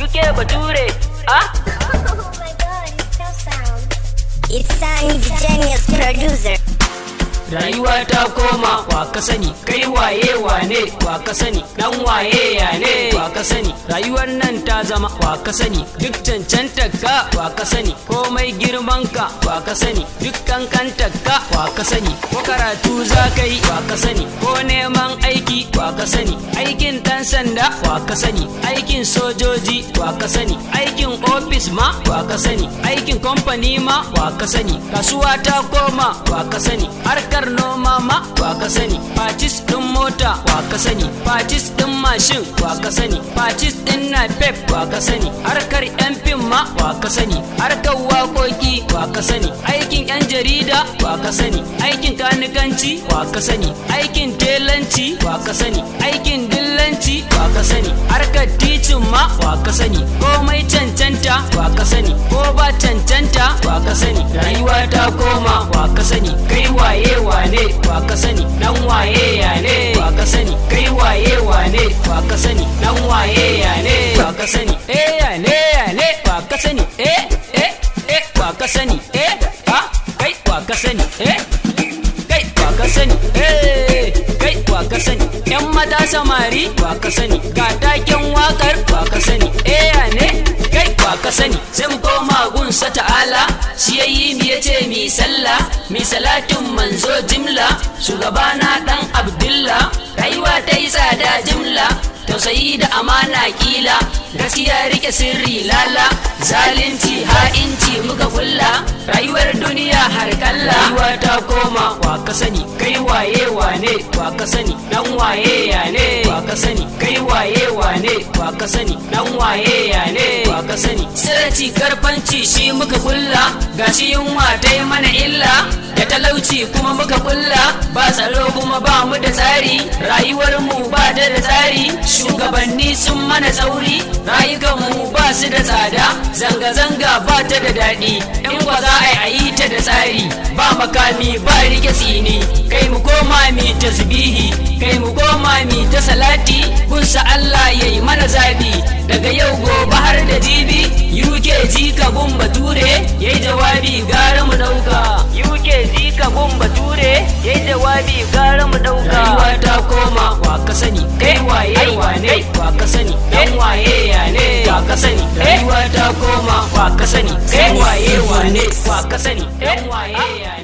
UK Bature. Ah? Oh my god, it's so sound. It's Sunny the genius producer. Rayuwa ta koma wa ka sani, kai waye wane wa ka sani, dan waye ya ne wa ka sani, rayuwar nan ta zama wa ka sani, duk cancantar ka wa ka sani, komai girman ka wa ka sani, duk kankantar ka wa ka sani, ko karatu za ka yi wa ka sani, ko neman aiki wa ka sani, aikin dan sanda wa ka sani, aikin sojoji wa ka sani, aikin ofis ma wa ka sani, aikin kamfani ma wa ka sani, kasuwa ta koma wa ka sani, harkar noma ma wa ka sani, facis din mota wa ka sani, facis din mashin wa ka sani, facis din napep wa ka sani, harkar yan fim ma wa ka sani, harkar waƙoƙi wa ka sani, aikin yan jarida wa ka sani, aikin kanikanci wa ka sani, aikin telanci wa ka sani, aikin dillanci wa ka sani, harkar ticin ma wa ka sani, komai cancanta wa ka sani, ko ba cancanta wa ka sani, rayuwa ta koma wa ka sani, kai waye wane wa ka sani, dan waye ya ne wa ka sani, kai waye wane wa ka sani, dan waye ya ne wa ka sani, ya ne wa ka sani, wa ka sani, kai wa ka sani, kai wa ka sani, kai wa ka sani, yan mata samari wa ka sani, ga taken wakar wa ka sani, ya ne kai wa ka sani, sai mu koma gunsa ta'ala, shi yayi mi yace mi sallah, mi salatin manzo jimla, shugabana dan Abdullah, rayuwa ta yi tsada jimla, tausayi da amana kila, gaskiya rike sirri lala, zalunci ha'inci muka kulla, rayuwar duniya har kalla, rayuwa ta koma wa ka sani, kai waye wane wa ka sani, dan waye ya ne wa ka sani, kai waye wane wa ka sani, dan waye ya ne wa ka sani, sirci karfanci shi muka kulla, gashi yunwa ta yi mana illa, da talauci kuma muka kulla, ba tsaro kuma ba mu da tsari, rayuwar mu ba ta da tsari, shugabanni sun mana tsauri, rayukan mu ba su da tsada, zanga-zanga ba ta da daɗi, in ba za a yi ta da tsari, ba makami ba rike tsini, kai mu koma mi tasbihi, kai mu koma mi ta salati, gunsa Allah yayi mana zabi, daga yau gobe har da jibi, UK jika gun Bature yayi jawabi gara mu dauka, UK jika gun Bature yayi jawabi gara mu dauka, rayuwa ta koma wa ka sani, kai waye wane wa ka sani, dan waye ya ne wa ka sani, rayuwa ta koma wa ka sani, kai waye wane wa ka sani, dan waye ya ne.